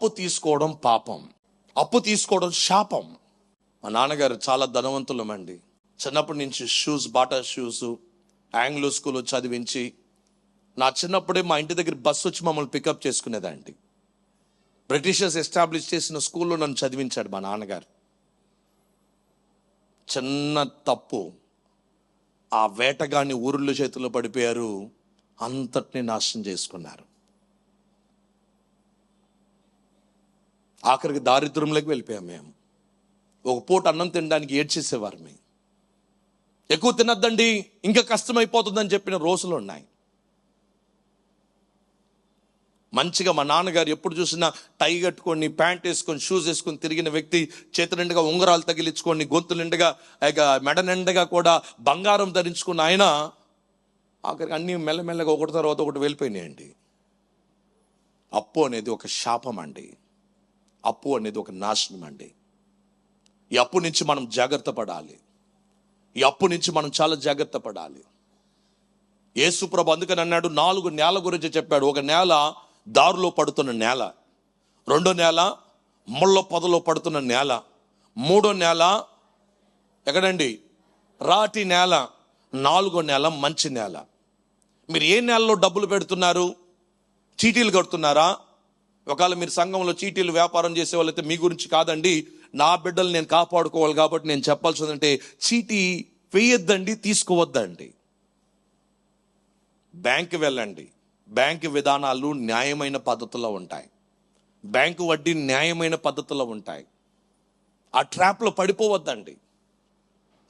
అప్పు తీసుకోవడం పాపం, అప్పు తీసుకోవడం శాపం. మా నాన్నగారు చాలా ధనవంతులమండి. చిన్నప్పటి నుంచి బాటా షూస్, ఆంగ్లో స్కూల్ చదివించి, నా చిన్నప్పుడే మా ఇంటి దగ్గర బస్సు వచ్చి మమ్మల్ని పికప్ చేసుకునేదండి. బ్రిటిషర్స్ ఎస్టాబ్లిష్ చేసిన స్కూల్లో నన్ను చదివించాడు మా నాన్నగారు. చిన్న తప్పు, ఆ వేటగాన్ని ఊరుళ్ళ చేతుల్లో పడిపోయారు, అంతటిని నాశనం చేసుకున్నారు. ఆఖరికి దారిద్ర్యంలోకి వెళ్ళిపోయాం మేము. ఒక పూట అన్నం తినడానికి ఏడ్చేసేవారు. మేము ఎక్కువ తినద్దండి, ఇంకా కష్టమైపోతుందని చెప్పిన రోజులు ఉన్నాయి. మంచిగా మా నాన్నగారు ఎప్పుడు చూసినా టై కట్టుకొని, ప్యాంట్ వేసుకొని, షూస్ వేసుకొని తిరిగిన వ్యక్తి. చేతి నిండుగా ఉంగరాలు తగిలించుకొని, గొంతు నిండుగా, మెడ నిండుగా కూడా బంగారం ధరించుకున్న ఆయన ఆఖరికి అన్నీ మెల్లమెల్లగా ఒకటి తర్వాత ఒకటి వెళ్ళిపోయినాయండి. అప్పు అనేది ఒక శాపం అండి. అప్పు అనేది ఒక నాశనం అండి. ఈ అప్పు నుంచి మనం జాగ్రత్త పడాలి. ఈ అప్పు నుంచి మనం చాలా జాగ్రత్త పడాలి. యేసుప్రభు అందుకని అన్నాడు, 4 నేల గురించి చెప్పాడు. ఒక నేల దారిలో పడుతున్న నేల, 2వ నేల ముళ్ళ పొదలో పడుతున్న నేల, 3వ నేల ఎక్కడండి రాటి నేల, 4వ నేల మంచి నేల. మీరు ఏ నేలలో డబ్బులు పెడుతున్నారు? చీటీలు కడుతున్నారా? ఒకవేళ మీరు సంఘంలో చీటీలు వ్యాపారం చేసే వాళ్ళైతే మీ గురించి కాదండి, నా బిడ్డలు నేను కాపాడుకోవాలి కాబట్టి నేను చెప్పాల్సి ఉందంటే, చీటీ వేయొద్దండి, తీసుకోవద్దండి. బ్యాంకు వెళ్ళండి, బ్యాంకు విధానాలు న్యాయమైన పద్ధతిలో ఉంటాయి, బ్యాంకు వడ్డీ న్యాయమైన పద్ధతిలో ఉంటాయి. ఆ ట్రాప్లో పడిపోవద్దండి.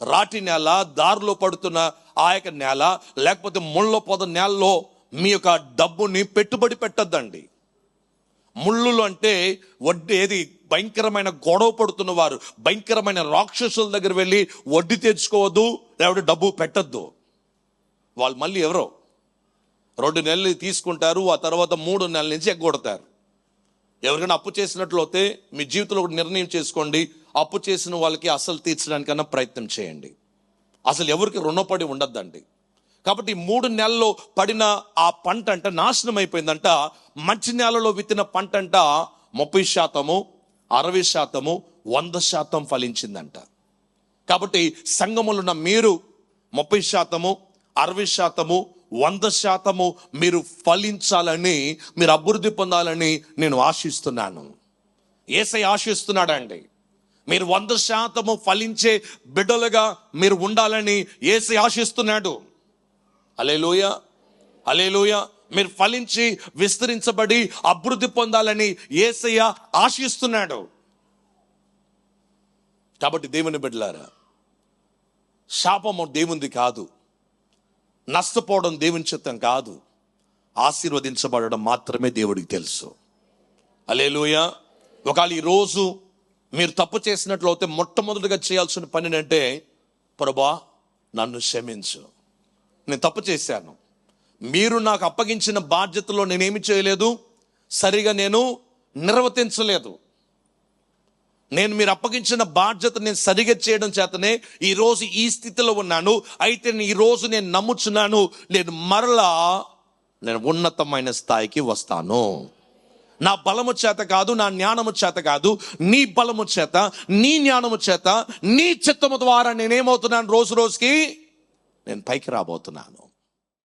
రాటి నేల, దారిలో పడుతున్న ఆ యొక్క నేల, లేకపోతే ముళ్ళ పొద నేలలో మీ యొక్క డబ్బుని పెట్టుబడి పెట్టద్దండి. ముళ్ళులు అంటే వడ్డీ, ఏది భయంకరమైన గొడవ పడుతున్న వారు, భయంకరమైన రాక్షసుల దగ్గర వెళ్ళి వడ్డీ తెచ్చుకోవద్దు, లేకపోతే డబ్బు పెట్టద్దు. వాళ్ళు మళ్ళీ ఎవరో 2 నెలలు తీసుకుంటారు, ఆ తర్వాత 3 నెలల నుంచి ఎగ్గొడతారు. ఎవరికైనా అప్పు చేసినట్లు అయితే మీ జీవితంలో ఒక నిర్ణయం చేసుకోండి, అప్పు చేసిన వాళ్ళకి అసలు తీర్చడానికన్నా ప్రయత్నం చేయండి. అసలు ఎవరికి రుణపడి ఉండద్దండి. కాబట్టి 3 నెలల్లో పడిన ఆ పంట అంట నాశనం అయిపోయిందంట. మంచి నేలలో విత్తిన పంట అంట 30%, 60%, 100% ఫలించిందంట. కాబట్టి సంఘములో ఉన్న మీరు 30%, 60%, 100% మీరు ఫలించాలని, మీరు అభివృద్ధి పొందాలని నేను ఆశిస్తున్నాను. యేసయ్య ఆశిస్తున్నాడండి. మీరు 100% ఫలించే బిడ్డలుగా మీరు ఉండాలని యేసయ్య ఆశిస్తున్నాడు. హల్లెలూయా, హల్లెలూయా. మీరు ఫలించి విస్తరించబడి అభివృద్ధి పొందాలని యేసయ్య ఆశిస్తున్నాడు. కాబట్టి దేవుని బిడ్డలారా, శాపము దేవునిది కాదు, నష్టపోవడం దేవుని చిత్తం కాదు, ఆశీర్వదించబడడం మాత్రమే దేవుడికి తెలుసు. హల్లెలూయా. ఒకవేళ ఈరోజు మీరు తప్పు చేసినట్లు అయితే మొట్టమొదటిగా చేయాల్సిన పని అంటే, ప్రభువా నన్ను క్షమించు, నేను తప్పు చేశాను, మీరు నాకు అప్పగించిన బాధ్యతలో నేనేమి చేయలేదు, సరిగా నేను నిర్వర్తించలేదు, నేను మీరు అప్పగించిన బాధ్యత నేను సరిగా చేయడం చేతనే ఈరోజు ఈ స్థితిలో ఉన్నాను. అయితే ఈరోజు నేను నమ్ముచున్నాను, నేను మరలా ఉన్నతమైన స్థాయికి వస్తాను. నా బలము చేత కాదు, నా జ్ఞానము చేత కాదు, నీ బలము చేత, నీ జ్ఞానము చేత, నీ చిత్తము ద్వారా నేనేమవుతున్నాను, రోజు రోజుకి నేను పైకి రాబోతున్నాను.